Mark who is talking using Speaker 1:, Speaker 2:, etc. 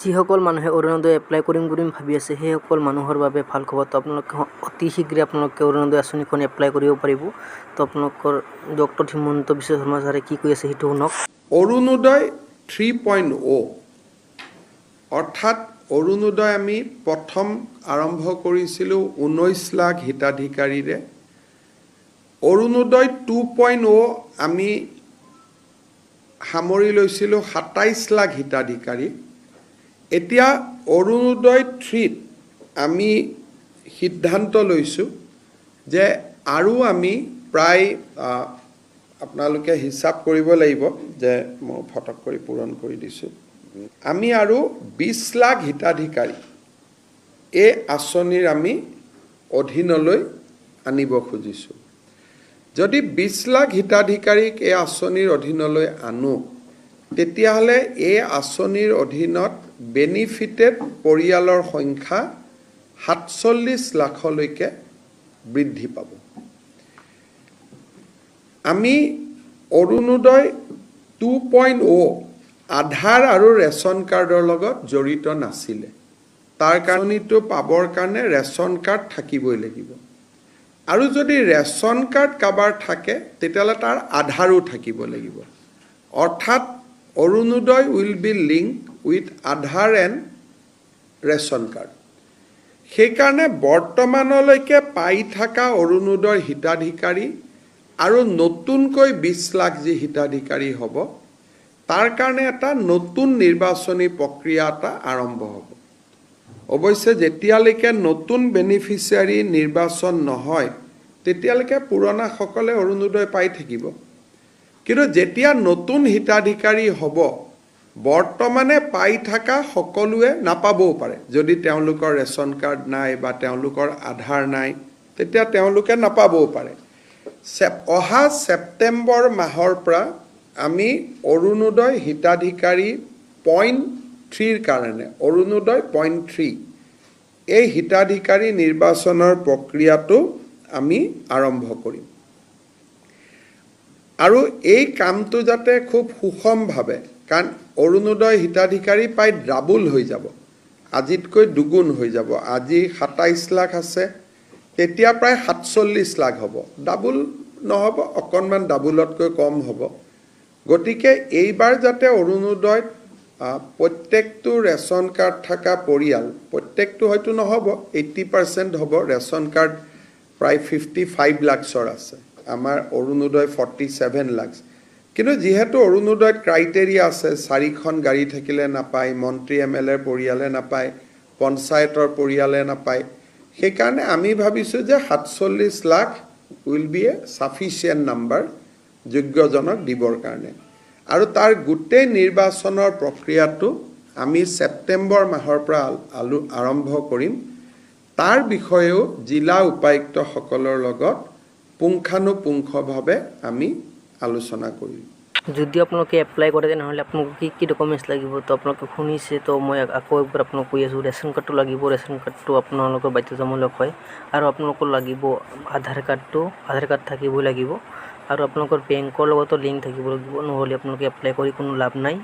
Speaker 1: যিসকল মানুহে অৰুণোদয় এপ্লাই কৰিম ভাবি আছে সেইসকল মানুহৰ বাবে ভাল খবৰ। তো আপোনালোকে অতি শীঘ্ৰে আপোনালোকে অৰুণোদয় আঁচনিখন এপ্লাই কৰিব পাৰিব। তো আপোনালোকৰ ডক্টৰ হিমন্ত বিশ্ব শৰ্মা ছাৰে কি কৈ আছে সেইটো শুনক।
Speaker 2: অৰুণোদয় 3.0 অৰ্থাৎ অৰুণোদয় আমি প্ৰথম আৰম্ভ কৰিছিলোঁ 19 লাখ হিতাধিকাৰীৰে। অৰুণোদয় 2.0 আমি সামৰি লৈছিলোঁ 27 লাখ হিতাধিকাৰী। এতিয়া অৰুণোদয় 3ত আমি সিদ্ধান্ত লৈছোঁ যে আৰু আমি প্ৰায় আপোনালোকে হিচাপ কৰিব লাগিব যে মই ফটক কৰি পূৰণ কৰি দিছোঁ। আমি আৰু 20 লাখ হিতাধিকাৰী এই আঁচনিৰ আমি অধীনলৈ আনিব খুজিছোঁ। যদি 20 লাখ হিতাধিকাৰীক এই আঁচনিৰ অধীনলৈ আনো তেতিয়াহ'লে এই আঁচনিৰ অধীনত বেনিফিটেড পৰিয়ালৰ সংখ্যা 47 লাখলৈকে বৃদ্ধি পাব। আমি অৰুণোদয় 2.0 আধাৰ আৰু ৰেচন কাৰ্ডৰ লগত জড়িত নাছিলে। তাৰ কাৰণেটো পাবৰ কাৰণে ৰেচন কাৰ্ড থাকিবই লাগিব। আৰু যদি ৰেচন কাৰ্ড কাৰোবাৰ থাকে তেতিয়াহ'লে তাৰ আধাৰো থাকিব লাগিব। অৰ্থাৎ Arunodoi will be link with Aadhaar and ration card. সেইকাৰণে বৰ্তমানলৈকে পাই থকা অৰুণোদয়ৰ হিতাধিকাৰী আৰু নতুনকৈ 20 লাখ যি হিতাধিকাৰী হ'ব তাৰ কাৰণে এটা নতুন নিৰ্বাচনী প্ৰক্ৰিয়া এটা আৰম্ভ হ'ব। অৱশ্যে যেতিয়ালৈকে নতুন বেনিফিচিয়াৰী নিৰ্বাচন নহয় তেতিয়ালৈকে পুৰণাসকলে অৰুণোদয় পাই থাকিব। কিন্তু যেতিয়া নতুন হিতাধিকাৰী হ'ব বৰ্তমানে পাই থকা সকলোৱে নাপাবও পাৰে। যদি তেওঁলোকৰ ৰেচন কাৰ্ড নাই বা তেওঁলোকৰ আধাৰ নাই তেতিয়া তেওঁলোকে নাপাবও পাৰে। অহা ছেপ্টেম্বৰ মাহৰ পৰা আমি অৰুণোদয় হিতাধিকাৰী 0.3ৰ কাৰণে অৰুণোদয় 0.3 এই হিতাধিকাৰী নিৰ্বাচনৰ প্ৰক্ৰিয়াটো আমি আৰম্ভ কৰিম। আৰু এই কামটো যাতে খুব সুষমভাৱে, কাৰণ অৰুণোদয় হিতাধিকাৰী প্ৰায় ডাবুল হৈ যাব, আজিতকৈ দুগুণ হৈ যাব। আজি 27 লাখ আছে, তেতিয়া প্ৰায় 47 লাখ হ'ব। ডাবুল নহ'ব, অকণমান ডাবুলতকৈ কম হ'ব। গতিকে এইবাৰ যাতে অৰুণোদয়ত প্ৰত্যেকটো ৰেচন কাৰ্ড থকা পৰিয়াল, প্ৰত্যেকটো হয়তো নহ'ব, 80% হ'ব। ৰেচন কাৰ্ড প্ৰায় 55 লাখৰ আছে, আমাৰ অৰুণোদয় 47 লাখ। কিন্তু যিহেতু অৰুণোদয়ত ক্ৰাইটেৰিয়া আছে, 4খন গাড়ী থাকিলে নাপায়, মন্ত্ৰী MLA পৰিয়ালে নাপায়, পঞ্চায়তৰ পৰিয়ালে নাপায়, সেইকাৰণে আমি ভাবিছোঁ যে 47 lakh will be a sufficient number যোগ্যজনক দিবৰ কাৰণে। আৰু তাৰ গোটেই নিৰ্বাচনৰ প্ৰক্ৰিয়াটো আমি ছেপ্টেম্বৰ মাহৰ পৰা আৰম্ভ কৰিম। তাৰ বিষয়েও জিলা উপায়ুক্তসকলৰ লগত পুংখানুপুংখভাৱে আমি আলোচনা কৰিম।
Speaker 1: যদি আপোনালোকে এপ্লাই কৰে তেনেহ'লে আপোনালোকক কি ডকুমেণ্টছ লাগিব? তো আপোনালোকে শুনিছে, তো মই আকৌ একবাৰ আপোনাক কৈ আছোঁ, ৰেচন কাৰ্ডটো লাগিব। ৰেচন কাৰ্ডটো আপোনালোকৰ বাধ্যতামূলক হয়। আৰু আপোনালোকৰ লাগিব আধাৰ কাৰ্ড থাকিবই লাগিব। আৰু আপোনালোকৰ বেংকৰ লগতো লিংক থাকিব লাগিব, নহ'লে আপোনালোকে এপ্লাই কৰি কোনো লাভ নাই।